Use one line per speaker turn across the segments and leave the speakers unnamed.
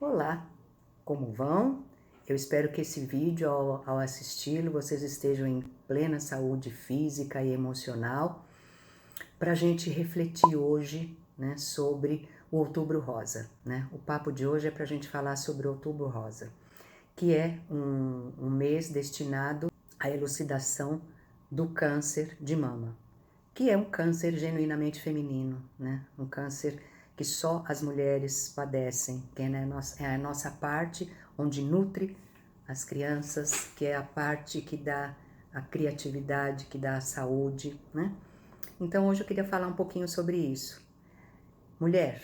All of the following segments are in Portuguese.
Olá, como vão? Eu espero que esse vídeo, ao assisti-lo, vocês estejam em plena saúde física e emocional para a gente refletir hoje, né, sobre o Outubro Rosa, né? O papo de hoje é para a gente falar sobre o Outubro Rosa, que é um mês destinado à elucidação do câncer de mama, que é um câncer genuinamente feminino, né? Um câncer que só as mulheres padecem, que é a nossa parte onde nutre as crianças, que é a parte que dá a criatividade, que dá a saúde, né? Então hoje eu queria falar um pouquinho sobre isso. Mulher,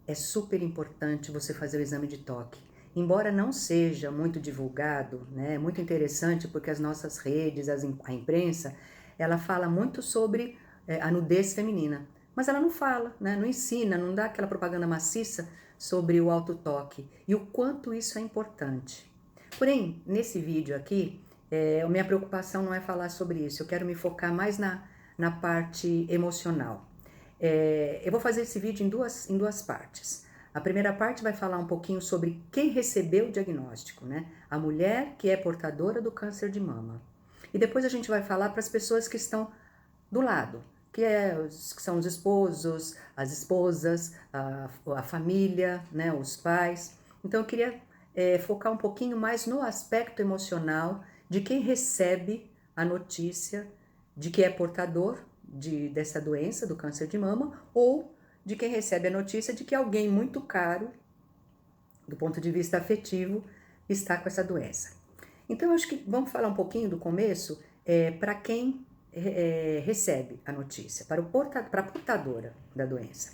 é super importante você fazer o exame de toque. Embora não seja muito divulgado, né, é muito interessante porque as nossas redes, a imprensa, ela fala muito sobre a nudez feminina, mas ela não fala, né, não ensina, não dá aquela propaganda maciça sobre o autotoque e o quanto isso é importante. Porém, nesse vídeo aqui, a minha preocupação não é falar sobre isso, eu quero me focar mais na parte emocional. Eu vou fazer esse vídeo em duas partes. A primeira parte vai falar um pouquinho sobre quem recebeu o diagnóstico, né? A mulher que é portadora do câncer de mama. E depois a gente vai falar para as pessoas que estão do lado, que são os esposos, as esposas, a família, né? Os pais. Então eu queria focar um pouquinho mais no aspecto emocional de quem recebe a notícia de que é portador dessa doença, do câncer de mama, ou de quem recebe a notícia de que alguém muito caro, do ponto de vista afetivo, está com essa doença. Então, eu acho que vamos falar um pouquinho do começo para quem recebe a notícia, para a portadora da doença.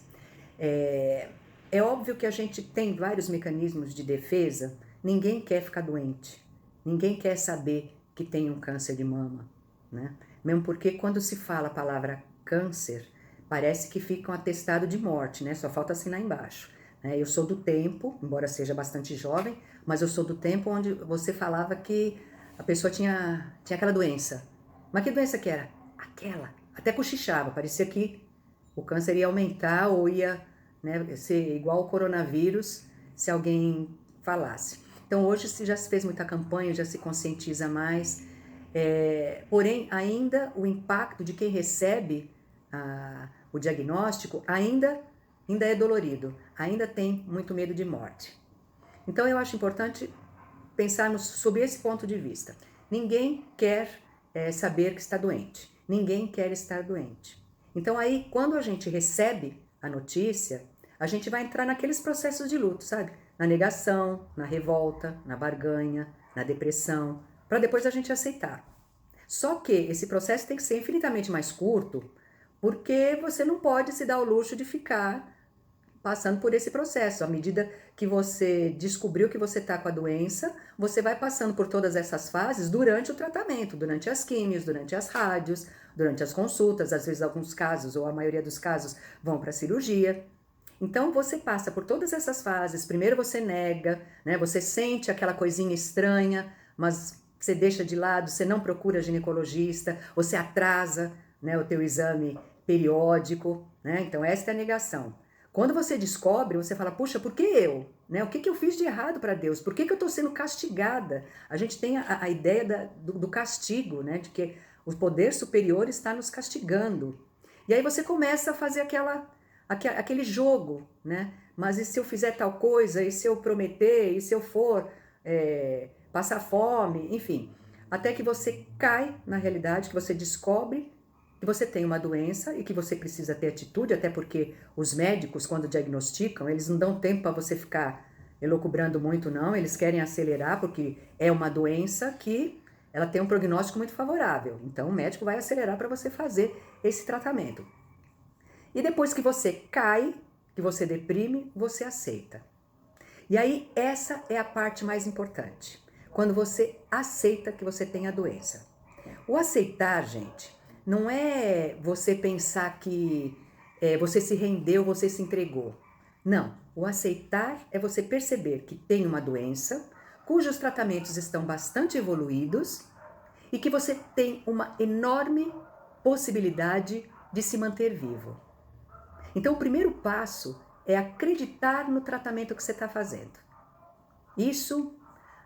É óbvio que a gente tem vários mecanismos de defesa, ninguém quer ficar doente, ninguém quer saber que tem um câncer de mama, né? Mesmo porque quando se fala a palavra câncer, parece que fica um atestado de morte, né? Só falta assinar embaixo. Eu sou do tempo, embora seja bastante jovem, mas eu sou do tempo onde você falava que a pessoa tinha aquela doença. Mas que doença que era? Aquela. Até cochichava, parecia que o câncer ia aumentar ou ia, né, ser igual ao coronavírus se alguém falasse. Então hoje já se fez muita campanha, já se conscientiza mais, porém ainda o impacto de quem recebe o diagnóstico ainda é dolorido, ainda tem muito medo de morte. Então eu acho importante pensarmos sobre esse ponto de vista. Ninguém quer saber que está doente, ninguém quer estar doente. Então aí, quando a gente recebe a notícia, a gente vai entrar naqueles processos de luto, sabe? Na negação, na revolta, na barganha, na depressão, para depois a gente aceitar. Só que esse processo tem que ser infinitamente mais curto, porque você não pode se dar o luxo de ficar passando por esse processo. À medida que você descobriu que você está com a doença, você vai passando por todas essas fases durante o tratamento, durante as químios, durante as rádios, durante as consultas, às vezes alguns casos, ou a maioria dos casos, vão para a cirurgia. Então você passa por todas essas fases. Primeiro você nega, né? Você sente aquela coisinha estranha, mas você deixa de lado, você não procura ginecologista, você atrasa, né, o teu exame periódico, né? Então essa é a negação. Quando você descobre, você fala, puxa, por que eu? Né? O que eu fiz de errado para Deus? Por que eu estou sendo castigada? A gente tem a ideia do castigo, né? De que o poder superior está nos castigando. E aí você começa a fazer aquele jogo, né? Mas e se eu fizer tal coisa? E se eu prometer? E se eu for passar fome? Enfim, até que você cai na realidade, que você descobre que você tem uma doença e que você precisa ter atitude, até porque os médicos, quando diagnosticam, eles não dão tempo para você ficar elucubrando muito, não. Eles querem acelerar, porque é uma doença que ela tem um prognóstico muito favorável. Então, o médico vai acelerar para você fazer esse tratamento. E depois que você cai, que você deprime, você aceita. E aí, essa é a parte mais importante. Quando você aceita que você tem a doença. O aceitar, gente, não é você pensar que você se rendeu, você se entregou. Não. O aceitar é você perceber que tem uma doença, cujos tratamentos estão bastante evoluídos e que você tem uma enorme possibilidade de se manter vivo. Então, o primeiro passo é acreditar no tratamento que você está fazendo. Isso,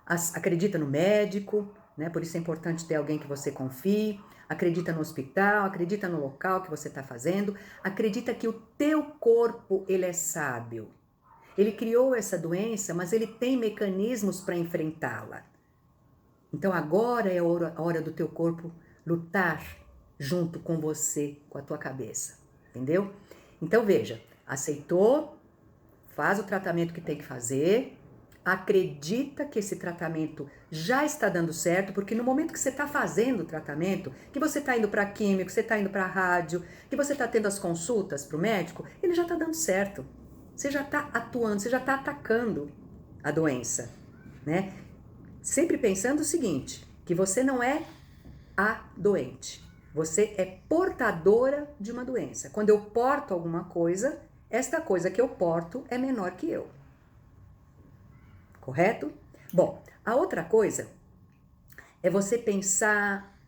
acredita no médico, né? Por isso é importante ter alguém que você confie. Acredita no hospital, acredita no local que você está fazendo. Acredita que o teu corpo, ele é sábio. Ele criou essa doença, mas ele tem mecanismos para enfrentá-la. Então agora é a hora do teu corpo lutar junto com você, com a tua cabeça. Entendeu? Então veja, aceitou, faz o tratamento que tem que fazer, acredita que esse tratamento já está dando certo, porque no momento que você está fazendo o tratamento, que você está indo para químico, que você está indo para rádio, que você está tendo as consultas para o médico, ele já está dando certo. Você já está atuando, você já está atacando a doença, né? Sempre pensando o seguinte, que você não é a doente. Você é portadora de uma doença. Quando eu porto alguma coisa, esta coisa que eu porto é menor que eu. Correto? Bom, a outra coisa é você pensar...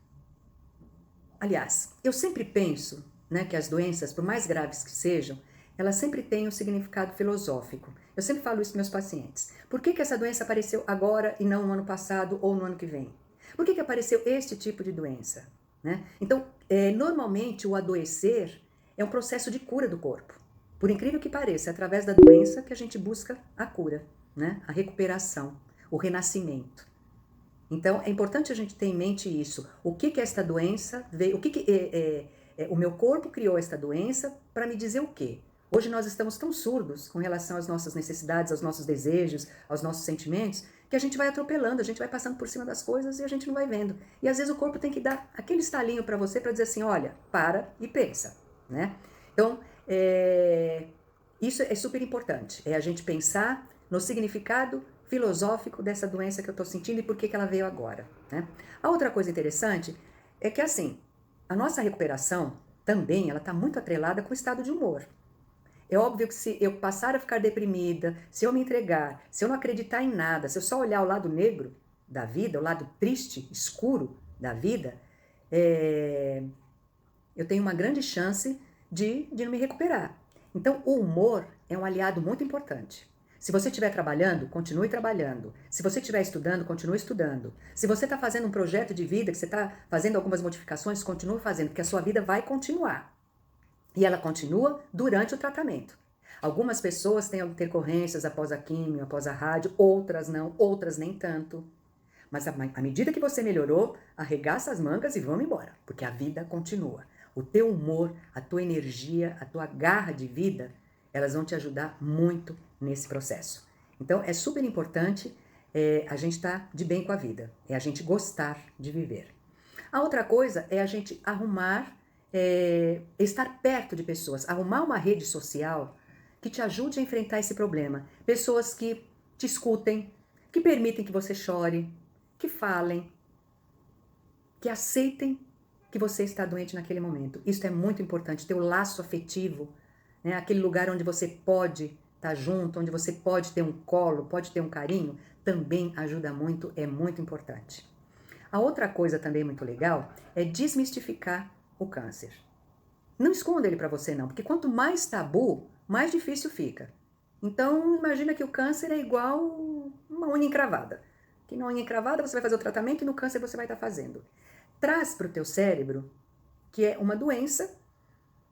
Aliás, eu sempre penso, né, que as doenças, por mais graves que sejam, elas sempre têm um significado filosófico. Eu sempre falo isso para meus pacientes. Por que essa doença apareceu agora e não no ano passado ou no ano que vem? Por que apareceu este tipo de doença? Né? Então, normalmente o adoecer é um processo de cura do corpo. Por incrível que pareça, é através da doença que a gente busca a cura, né? A recuperação, o renascimento. Então, é importante a gente ter em mente isso. O que esta doença veio, o meu corpo criou esta doença para me dizer o quê? Hoje nós estamos tão surdos com relação às nossas necessidades, aos nossos desejos, aos nossos sentimentos, que a gente vai atropelando, a gente vai passando por cima das coisas e a gente não vai vendo. E às vezes o corpo tem que dar aquele estalinho para você para dizer assim, olha, para e pensa, né? Então, isso é super importante, é a gente pensar no significado filosófico dessa doença que eu estou sentindo e por que ela veio agora, né? A outra coisa interessante é que, assim, a nossa recuperação também, ela está muito atrelada com o estado de humor. É óbvio que se eu passar a ficar deprimida, se eu me entregar, se eu não acreditar em nada, se eu só olhar o lado negro da vida, o lado triste, escuro da vida, eu tenho uma grande chance de não me recuperar. Então, o humor é um aliado muito importante. Se você estiver trabalhando, continue trabalhando. Se você estiver estudando, continue estudando. Se você está fazendo um projeto de vida, que você está fazendo algumas modificações, continue fazendo, porque a sua vida vai continuar. E ela continua durante o tratamento. Algumas pessoas têm intercorrências após a quimio, após a rádio, outras não, outras nem tanto. Mas à medida que você melhorou, arregaça as mangas e vamos embora, porque a vida continua. O teu humor, a tua energia, a tua garra de vida, elas vão te ajudar muito nesse processo. Então, é super importante a gente estar de bem com a vida, é a gente gostar de viver. A outra coisa é a gente arrumar, estar perto de pessoas, arrumar uma rede social que te ajude a enfrentar esse problema. Pessoas que te escutem, que permitem que você chore, que falem, que aceitem que você está doente naquele momento. Isso é muito importante, ter o laço afetivo, né? Aquele lugar onde você pode estar junto, onde você pode ter um colo, pode ter um carinho, também ajuda muito, é muito importante. A outra coisa também muito legal é desmistificar o câncer. Não esconda ele para você não, porque quanto mais tabu, mais difícil fica. Então, imagina que o câncer é igual uma unha encravada. Que na unha encravada você vai fazer o tratamento e no câncer você vai estar fazendo. Traz para o teu cérebro que é uma doença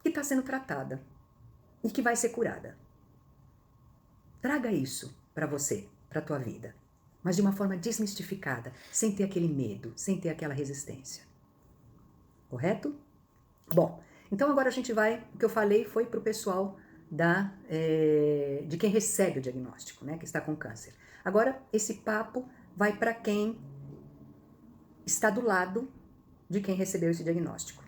que está sendo tratada e que vai ser curada. Traga isso para você, para a tua vida, mas de uma forma desmistificada, sem ter aquele medo, sem ter aquela resistência. Correto? Bom, então agora a gente vai, o que eu falei foi para o pessoal de quem recebe o diagnóstico, né, que está com câncer. Agora, esse papo vai para quem está do lado de quem recebeu esse diagnóstico.